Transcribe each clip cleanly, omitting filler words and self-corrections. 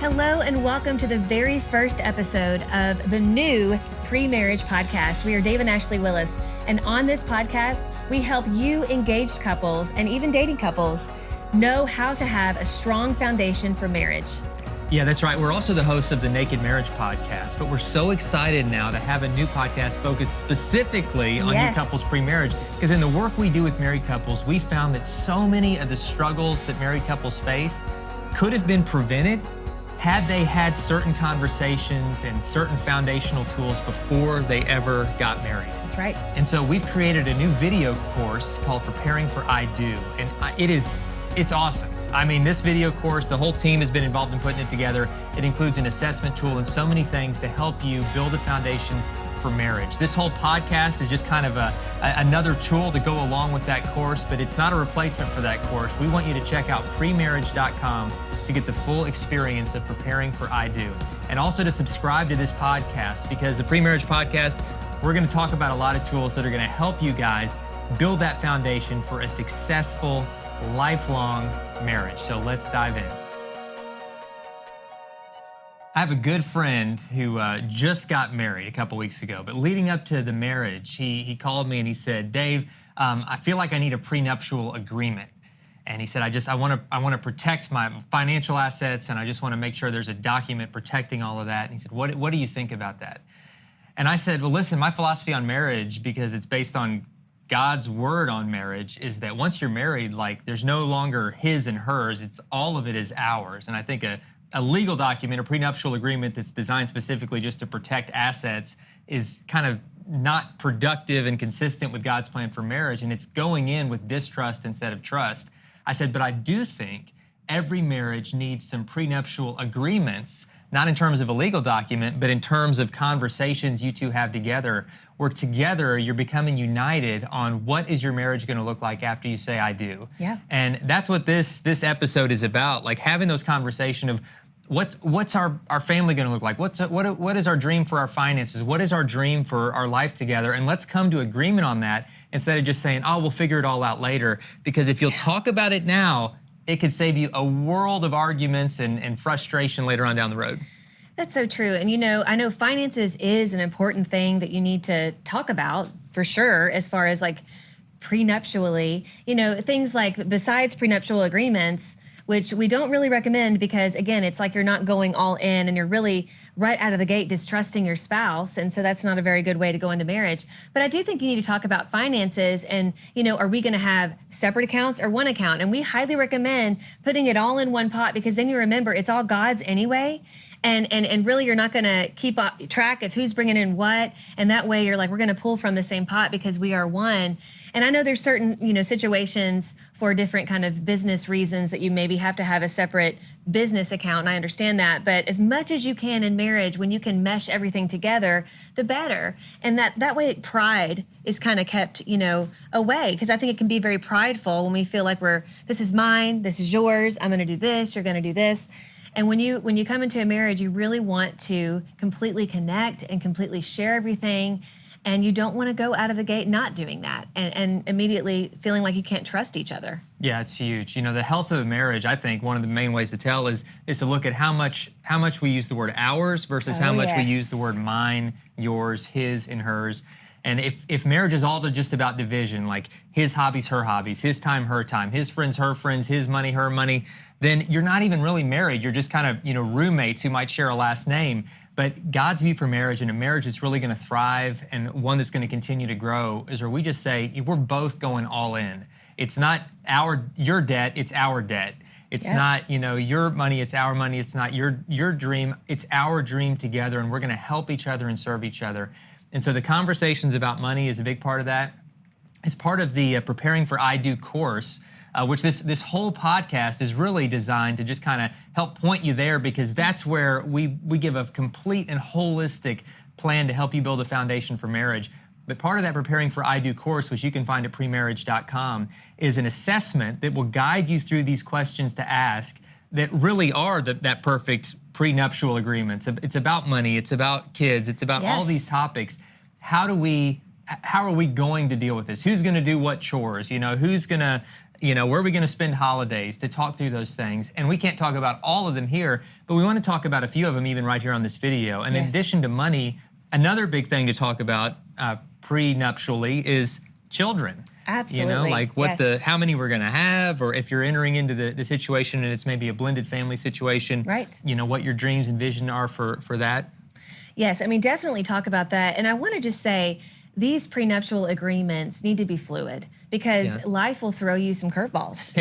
Hello and welcome to the very first episode of the new Premarriage Podcast. We are Dave and Ashley Willis, and on this podcast, we help you engaged couples and even dating couples know how to have a strong foundation for marriage. Yeah, that's right. We're also the hosts of the Naked Marriage Podcast, but we're so excited now to have a new podcast focused specifically on new couples pre-marriage, because in the work we do with married couples, we found that so many of the struggles that married couples face could have been prevented had they had certain conversations and certain foundational tools before they ever got married. That's right. And so we've created a new video course called Preparing for I Do, and it's awesome. I mean, this video course, the whole team has been involved in putting it together. It includes an assessment tool and so many things to help you build a foundation for marriage. This whole podcast is just kind of another tool to go along with that course, but it's not a replacement for that course. We want you to check out premarriage.com to get the full experience of preparing for I Do. And also to subscribe to this podcast, because the Premarriage Podcast, we're going to talk about a lot of tools that are going to help you guys build that foundation for a successful, lifelong marriage. So let's dive in. I have a good friend who just got married a couple weeks ago, but leading up to the marriage, he called me and he said, Dave, I feel like I need a prenuptial agreement. And he said, I want to protect my financial assets, and I just want to make sure there's a document protecting all of that. And he said, what do you think about that? And I said, well, listen, my philosophy on marriage, because it's based on God's word on marriage, is that once you're married, like, there's no longer his and hers. It's all of it is ours. And I think a legal document, a prenuptial agreement that's designed specifically just to protect assets, is kind of not productive and consistent with God's plan for marriage. And it's going in with distrust instead of trust. I said, but I do think every marriage needs some prenuptial agreements, not in terms of a legal document, but in terms of conversations you two have together, where together you're becoming united on what is your marriage going to look like after you say I do. Yeah. And that's what this episode is about, like having those conversations of what's our family going to look like? What is our dream for our finances? What is our dream for our life together? And let's come to agreement on that instead of just saying, oh, we'll figure it all out later. Because if you'll talk about it now, it could save you a world of arguments and frustration later on down the road. That's so true. And I know finances is an important thing that you need to talk about for sure, as far as like prenuptially, things like besides prenuptial agreements, which we don't really recommend, because again, it's like you're not going all in and you're really right out of the gate distrusting your spouse. And so that's not a very good way to go into marriage. But I do think you need to talk about finances and, are we going to have separate accounts or one account? And we highly recommend putting it all in one pot, because then you remember it's all God's anyway. And really, you're not going to keep track of who's bringing in what. And that way you're like, we're going to pull from the same pot because we are one. And I know there's certain, situations for different kind of business reasons that you maybe have to have a separate business account. And I understand that. But as much as you can in marriage, when you can mesh everything together, the better. And that way pride is kind of kept, away. Because I think it can be very prideful when we feel like this is mine, this is yours, I'm going to do this, you're going to do this. And when you come into a marriage, you really want to completely connect and completely share everything. And you don't want to go out of the gate not doing that and immediately feeling like you can't trust each other. Yeah, it's huge. The health of a marriage, I think one of the main ways to tell is to look at how much we use the word ours versus how much we use the word mine, yours, his, and hers. And if marriage is all just about division, like his hobbies, her hobbies, his time, her time, his friends, her friends, his money, her money, then you're not even really married. You're just kind of, roommates who might share a last name. But God's view for marriage, and a marriage that's really going to thrive and one that's going to continue to grow, is where we just say, we're both going all in. It's not your debt, it's our debt. It's not, your money, it's our money. It's not your dream, it's our dream together, and we're going to help each other and serve each other. And so the conversations about money is a big part of that. It's part of the Preparing for I Do course, which this whole podcast is really designed to just kind of help point you there, because that's where we give a complete and holistic plan to help you build a foundation for marriage. But part of that Preparing for I Do course, which you can find at premarriage.com, is an assessment that will guide you through these questions to ask that really are that perfect prenuptial agreement. It's about money, it's about kids, it's about all these topics. How are we going to deal with this? Who's going to do what chores? Who's going to Where are we going to spend holidays, to talk through those things. And we can't talk about all of them here, but we want to talk about a few of them even right here on this video. And in addition to money, another big thing to talk about prenuptially is children. Absolutely. How many we're going to have, or if you're entering into the situation and it's maybe a blended family situation, right? What your dreams and vision are for that. Yes, I mean, definitely talk about that. And I want to just say, these prenuptial agreements need to be fluid because life will throw you some curveballs.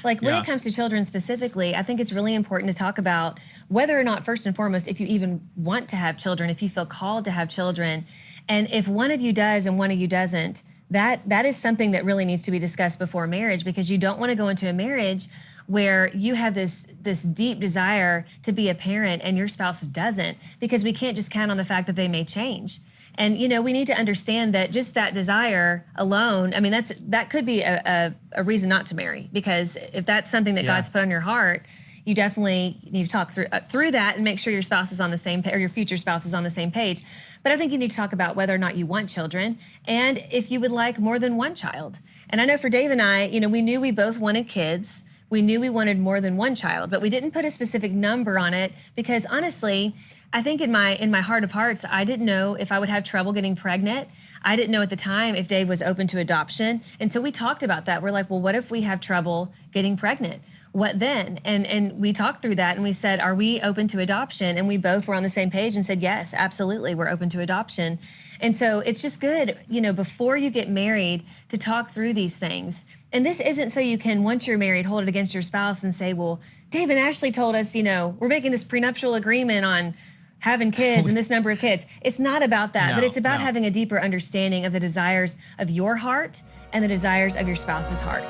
When it comes to children specifically, I think it's really important to talk about whether or not, first and foremost, if you even want to have children, if you feel called to have children, and if one of you does and one of you doesn't, that is something that really needs to be discussed before marriage, because you don't want to go into a marriage where you have this deep desire to be a parent and your spouse doesn't, because we can't just count on the fact that they may change. And, we need to understand that just that desire alone, I mean, that could be a reason not to marry, because if that's something that God's put on your heart, you definitely need to talk through that and make sure your spouse is on the same page, or your future spouse is on the same page. But I think you need to talk about whether or not you want children and if you would like more than one child. And I know for Dave and I, we knew we both wanted kids. We knew we wanted more than one child, but we didn't put a specific number on it because honestly, I think in my heart of hearts, I didn't know if I would have trouble getting pregnant. I didn't know at the time if Dave was open to adoption. And so we talked about that. We're like, well, what if we have trouble getting pregnant? What then? And we talked through that and we said, are we open to adoption? And we both were on the same page and said, yes, absolutely, we're open to adoption. And so it's just good, before you get married, to talk through these things. And this isn't so you can, once you're married, hold it against your spouse and say, well, Dave and Ashley told us, we're making this prenuptial agreement on having kids and this number of kids. It's not about that, but it's about having a deeper understanding of the desires of your heart and the desires of your spouse's heart.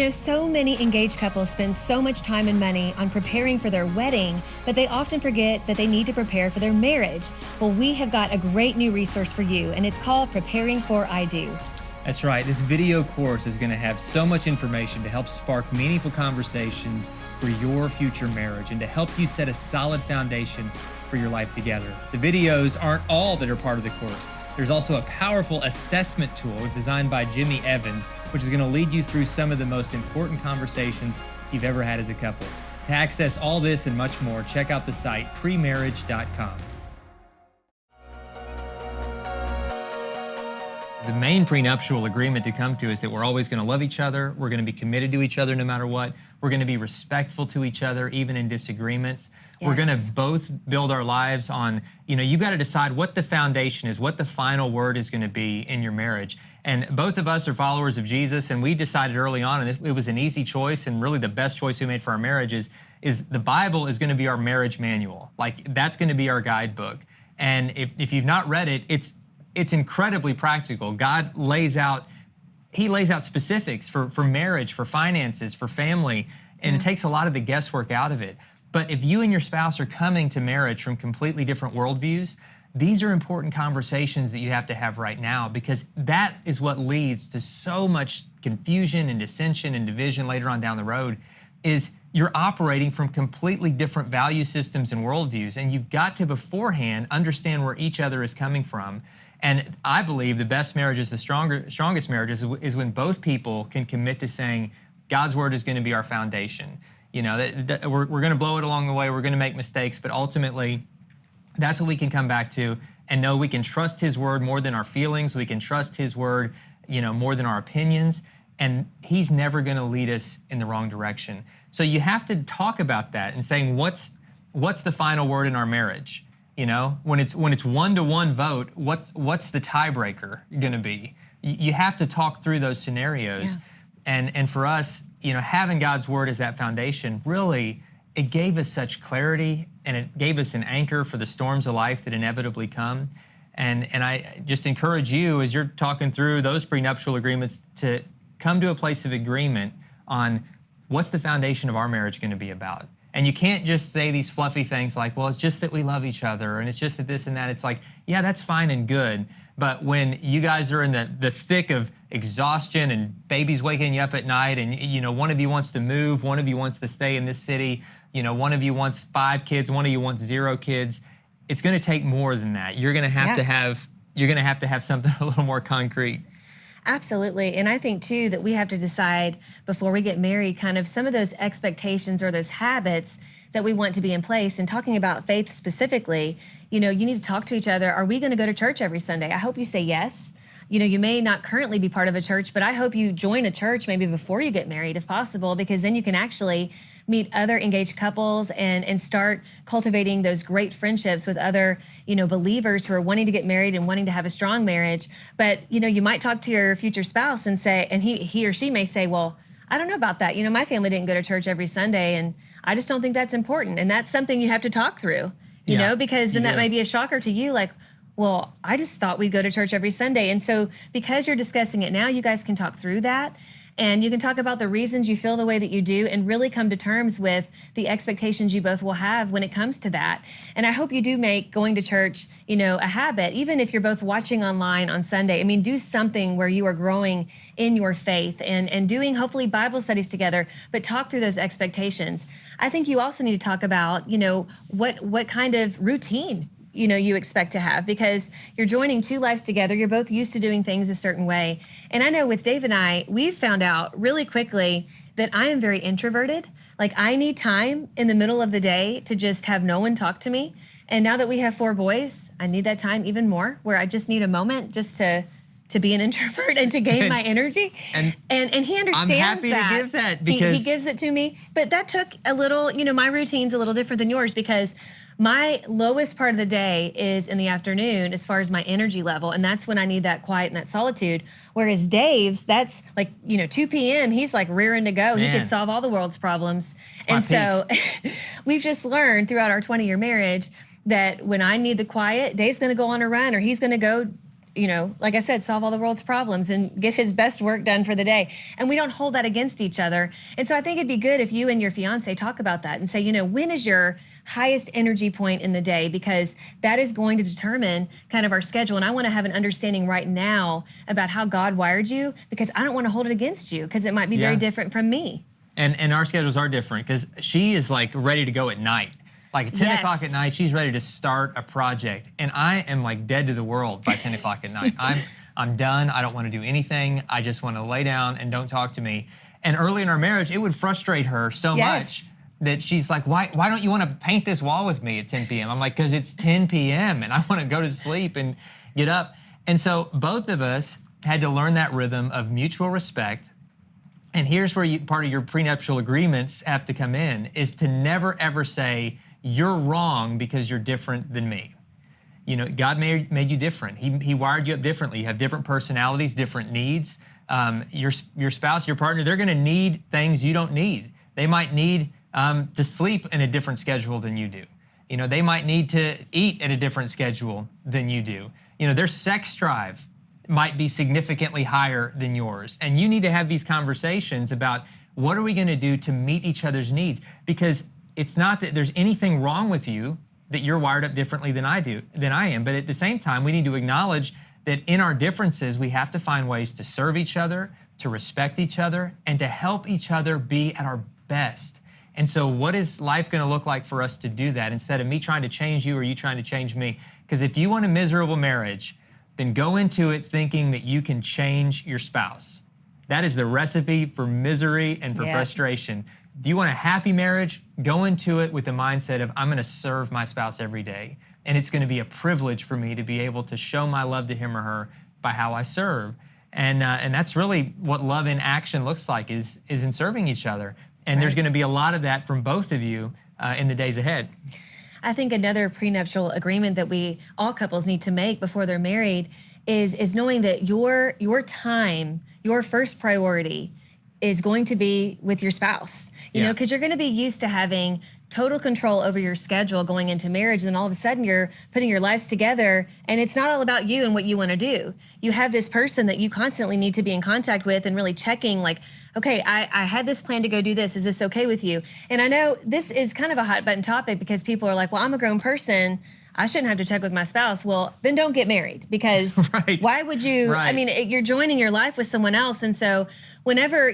So many engaged couples spend so much time and money on preparing for their wedding, but they often forget that they need to prepare for their marriage. Well, we have got a great new resource for you, and it's called Preparing for I Do. That's right. This video course is going to have so much information to help spark meaningful conversations for your future marriage and to help you set a solid foundation for your life together. The videos aren't all that are part of the course. There's also a powerful assessment tool designed by Jimmy Evans, which is going to lead you through some of the most important conversations you've ever had as a couple. To access all this and much more, check out the site premarriage.com. The main prenuptial agreement to come to is that we're always going to love each other. We're going to be committed to each other no matter what. We're going to be respectful to each other, even in disagreements. Yes. We're going to both build our lives on, you got to decide what the foundation is, what the final word is going to be in your marriage. And both of us are followers of Jesus, and we decided early on, and it was an easy choice, and really the best choice we made for our marriage is the Bible is going to be our marriage manual. Like, that's going to be our guidebook. And if you've not read it, it's incredibly practical. God lays out specifics for marriage, for finances, for family, and it takes a lot of the guesswork out of it. But if you and your spouse are coming to marriage from completely different worldviews, these are important conversations that you have to have right now, because that is what leads to so much confusion and dissension and division later on down the road, is you're operating from completely different value systems and worldviews, and you've got to beforehand understand where each other is coming from. And I believe the best marriages, the strongest marriages, is when both people can commit to saying, God's word is going to be our foundation. We're going to blow it along the way. We're going to make mistakes, but ultimately, that's what we can come back to and know we can trust his word more than our feelings. We can trust his word, more than our opinions. And he's never going to lead us in the wrong direction. So you have to talk about that and saying, what's the final word in our marriage? When it's 1-to-1 vote, what's the tiebreaker going to be? You have to talk through those scenarios. Yeah. And for us, having God's word as that foundation, really, it gave us such clarity, and it gave us an anchor for the storms of life that inevitably come. And I just encourage you, as you're talking through those prenuptial agreements, to come to a place of agreement on what's the foundation of our marriage going to be about. And you can't just say these fluffy things like, well, it's just that we love each other, and it's just that this and that. It's like, yeah, that's fine and good. But when you guys are in the thick of exhaustion and babies waking you up at night, and one of you wants to move, one of you wants to stay in this city, one of you wants 5 kids, one of you wants 0 kids, it's going to take more than that. You're going to have to have you're going to have something a little more concrete. Absolutely. And I think, too, that we have to decide before we get married kind of some of those expectations or those habits that we want to be in place. And talking about faith specifically, you need to talk to each other. Are we going to go to church every Sunday? I hope you say yes. You may not currently be part of a church, but I hope you join a church maybe before you get married if possible, because then you can actually meet other engaged couples and start cultivating those great friendships with other, believers who are wanting to get married and wanting to have a strong marriage. But, you might talk to your future spouse and say, and he or she may say, well, I don't know about that. My family didn't go to church every Sunday, and I just don't think that's important. And that's something you have to talk through, because then that may be a shocker to you, like, well, I just thought we'd go to church every Sunday. And so because you're discussing it now, you guys can talk through that. And you can talk about the reasons you feel the way that you do and really come to terms with the expectations you both will have when it comes to that. And I hope you do make going to church, a habit, even if you're both watching online on Sunday. I mean, do something where you are growing in your faith and doing hopefully Bible studies together, but talk through those expectations. I think you also need to talk about, what kind of routine you expect to have, because you're joining two lives together. You're both used to doing things a certain way. And I know with Dave and I, we've found out really quickly that I am very introverted. Like, I need time in the middle of the day to just have no one talk to me. And now that we have 4 boys, I need that time even more, where I just need a moment just to be an introvert and to gain my energy. And he understands that. I'm happy to give that, because he gives it to me. But that took a little, my routine's a little different than yours, because my lowest part of the day is in the afternoon as far as my energy level, and that's when I need that quiet and that solitude. Whereas Dave's, that's like, 2 p.m., he's like rearing to go. Man. He could solve all the world's problems. And so we've just learned throughout our 20-year marriage that when I need the quiet, Dave's going to go on a run, or he's going to go, like I said, solve all the world's problems and get his best work done for the day. And we don't hold that against each other. And so I think it'd be good if you and your fiance talk about that and say, when is your highest energy point in the day? Because that is going to determine kind of our schedule. And I want to have an understanding right now about how God wired you, because I don't want to hold it against you, because it might be very different from me. And our schedules are different, because she is like ready to go at night. Like at 10 o'clock at night, she's ready to start a project. And I am like dead to the world by 10 o'clock at night. I'm done. I don't want to do anything. I just want to lay down and don't talk to me. And early in our marriage, it would frustrate her so much that she's like, why don't you want to paint this wall with me at 10 p.m.? I'm like, because it's 10 p.m. and I want to go to sleep and get up. And so both of us had to learn that rhythm of mutual respect. And here's where part of your prenuptial agreements have to come in, is to never, ever say, you're wrong because you're different than me. God made you different. He wired you up differently. You have different personalities, different needs. Your spouse, your partner, they're going to need things you don't need. They might need to sleep in a different schedule than you do. They might need to eat at a different schedule than you do. Their sex drive might be significantly higher than yours. And you need to have these conversations about, what are we going to do to meet each other's needs? Because it's not that there's anything wrong with you that you're wired up differently than I am. But at the same time, we need to acknowledge that in our differences, we have to find ways to serve each other, to respect each other, and to help each other be at our best. And so what is life going to look like for us to do that, instead of me trying to change you or you trying to change me? Because if you want a miserable marriage, then go into it thinking that you can change your spouse. That is the recipe for misery and for frustration. Do you want a happy marriage? Go into it with the mindset of, I'm going to serve my spouse every day. And it's going to be a privilege for me to be able to show my love to him or her by how I serve. And that's really what love in action looks like, is in serving each other. And there's going to be a lot of that from both of you in the days ahead. I think another prenuptial agreement that all couples need to make before they're married is knowing that your time, your first priority, is going to be with your spouse, you know, because you're going to be used to having total control over your schedule going into marriage. And all of a sudden you're putting your lives together and it's not all about you and what you want to do. You have this person that you constantly need to be in contact with and really checking, like, okay, I had this plan to go do this. Is this okay with you? And I know this is kind of a hot button topic because people are like, well, I'm a grown person, I shouldn't have to check with my spouse. Well, then don't get married, because why would you? I mean, you're joining your life with someone else. And so whenever,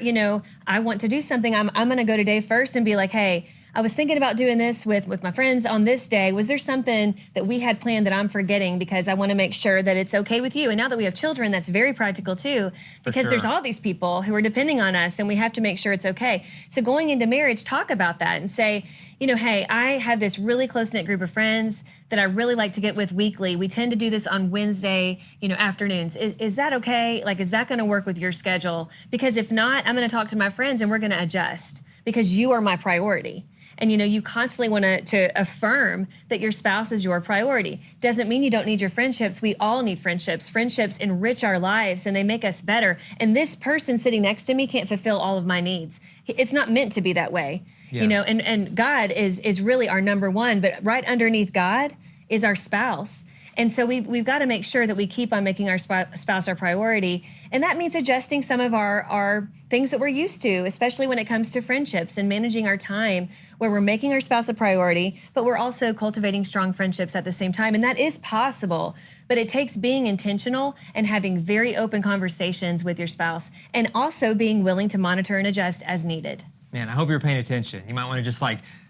I want to do something, I'm going to go to Dave first and be like, hey, I was thinking about doing this with my friends on this day. Was there something that we had planned that I'm forgetting, because I want to make sure that it's okay with you? And now that we have children, that's very practical too, because there's all these people who are depending on us, and we have to make sure it's okay. So going into marriage, talk about that and say, hey, I have this really close-knit group of friends that I really like to get with weekly. We tend to do this on Wednesday, afternoons. Is that okay? Like, is that going to work with your schedule? Because if not, I'm going to talk to my friends and we're going to adjust, because you are my priority. And, you constantly want to affirm that your spouse is your priority. Doesn't mean you don't need your friendships. We all need friendships. Friendships enrich our lives and they make us better. And this person sitting next to me can't fulfill all of my needs. It's not meant to be that way. Yeah. And God is really our number one, but right underneath God is our spouse. And so we've got to make sure that we keep on making our spouse our priority. And that means adjusting some of our things that we're used to, especially when it comes to friendships and managing our time, where we're making our spouse a priority, but we're also cultivating strong friendships at the same time. And that is possible, but it takes being intentional and having very open conversations with your spouse, and also being willing to monitor and adjust as needed. Man, I hope you're paying attention. You might want to just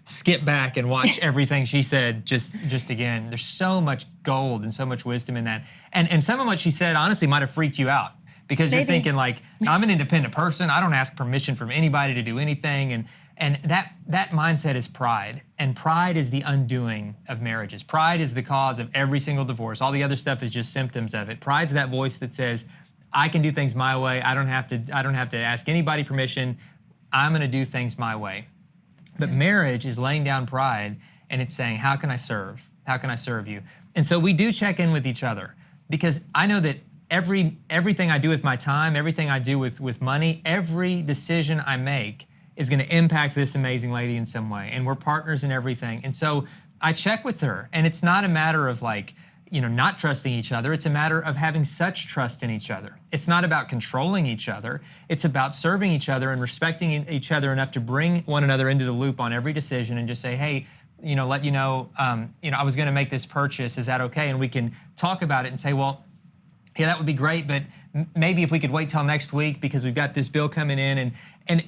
skip back and watch everything she said just again. There's so much gold and so much wisdom in that. And some of what she said honestly might have freaked you out, because you're thinking I'm an independent person. I don't ask permission from anybody to do anything. And that mindset is pride. And pride is the undoing of marriages. Pride is the cause of every single divorce. All the other stuff is just symptoms of it. Pride's that voice that says, I can do things my way. I don't have to ask anybody permission. I'm going to do things my way. But marriage is laying down pride, and it's saying, how can I serve? How can I serve you? And so we do check in with each other, because I know that everything I do with my time, everything I do with money, every decision I make is going to impact this amazing lady in some way. And we're partners in everything. And so I check with her, and it's not a matter of not trusting each other. It's a matter of having such trust in each other. It's not about controlling each other. It's about serving each other and respecting each other enough to bring one another into the loop on every decision, and just say, hey, let you know, I was going to make this purchase. Is that okay? And we can talk about it and say, well, yeah, that would be great, but maybe if we could wait till next week, because we've got this bill coming in, and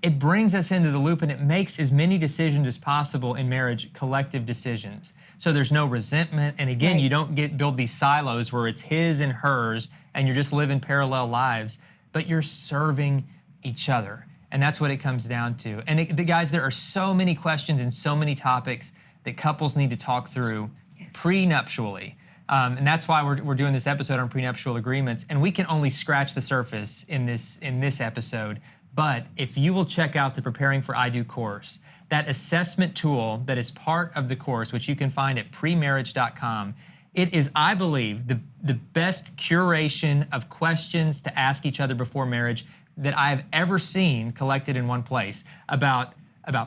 it brings us into the loop, and it makes as many decisions as possible in marriage collective decisions. So there's no resentment. And again, you don't build these silos where it's his and hers and you're just living parallel lives, but you're serving each other. And that's what it comes down to. And guys, there are so many questions and so many topics that couples need to talk through prenuptially. And that's why we're doing this episode on prenuptial agreements. And we can only scratch the surface in this episode. But if you will check out the Preparing for I Do course, that assessment tool that is part of the course, which you can find at premarriage.com, it is, I believe, the best curation of questions to ask each other before marriage that I've ever seen collected in one place, about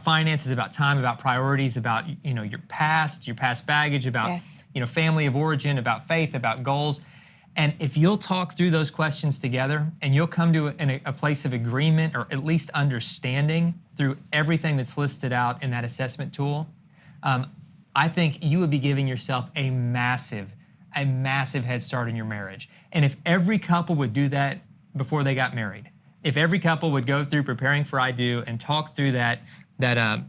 finances, about time, about priorities, about your past baggage, about family of origin, about faith, about goals. And if you'll talk through those questions together, and you'll come to a place of agreement, or at least understanding through everything that's listed out in that assessment tool, I think you would be giving yourself a massive head start in your marriage. And if every couple would do that before they got married, if every couple would go through Preparing for I Do and talk through that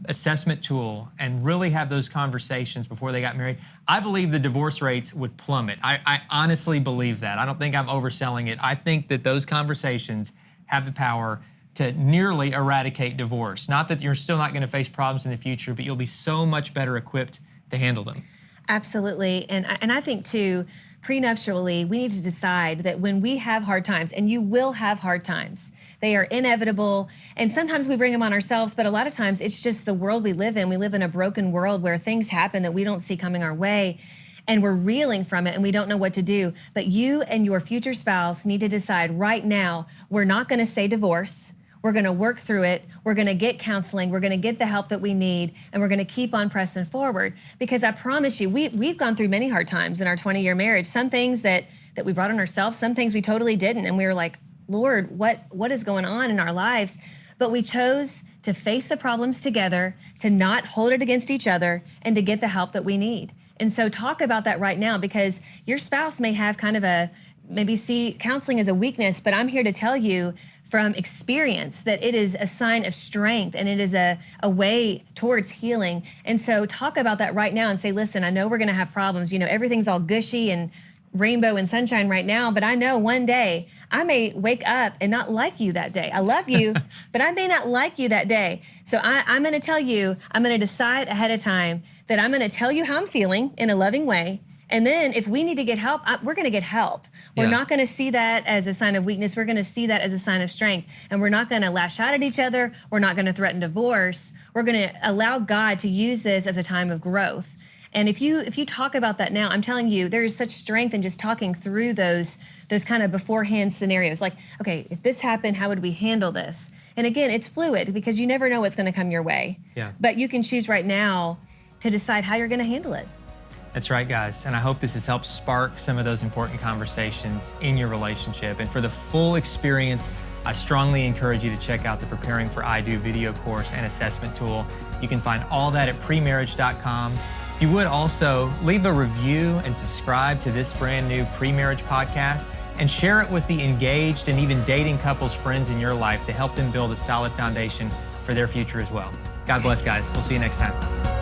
assessment tool and really have those conversations before they got married, I believe the divorce rates would plummet. I honestly believe that. I don't think I'm overselling it. I think that those conversations have the power to nearly eradicate divorce. Not that you're still not going to face problems in the future, but you'll be so much better equipped to handle them. Absolutely. And I think too, prenuptially, we need to decide that when we have hard times, and you will have hard times, they are inevitable. And sometimes we bring them on ourselves, but a lot of times it's just the world we live in. We live in a broken world where things happen that we don't see coming our way, and we're reeling from it and we don't know what to do. But you and your future spouse need to decide right now, we're not going to say divorce. We're going to work through it. We're going to get counseling. We're going to get the help that we need, and we're going to keep on pressing forward. Because I promise you, we've gone through many hard times in our 20-year marriage. Some things that we brought on ourselves, some things we totally didn't. And we were like, Lord, what is going on in our lives? But we chose to face the problems together, to not hold it against each other, and to get the help that we need. And so talk about that right now, because your spouse may have kind of maybe see counseling as a weakness, but I'm here to tell you from experience that it is a sign of strength and it is a way towards healing. And so talk about that right now and say, listen, I know we're going to have problems. You know, everything's all gushy and rainbow and sunshine right now, but I know one day I may wake up and not like you that day. I love you, but I may not like you that day. So I'm going to tell you, I'm going to decide ahead of time that I'm going to tell you how I'm feeling in a loving way. And then if we need to get help, we're going to get help. We're not going to see that as a sign of weakness. We're going to see that as a sign of strength. And we're not going to lash out at each other. We're not going to threaten divorce. We're going to allow God to use this as a time of growth. And if you talk about that now, I'm telling you, there is such strength in just talking through those kind of beforehand scenarios. Like, okay, if this happened, how would we handle this? And again, it's fluid because you never know what's going to come your way. Yeah. But you can choose right now to decide how you're going to handle it. That's right, guys. And I hope this has helped spark some of those important conversations in your relationship. And for the full experience, I strongly encourage you to check out the Preparing for I Do video course and assessment tool. You can find all that at premarriage.com. If you would also leave a review and subscribe to this brand new Premarriage podcast and share it with the engaged and even dating couples friends in your life to help them build a solid foundation for their future as well. God bless, guys. We'll see you next time.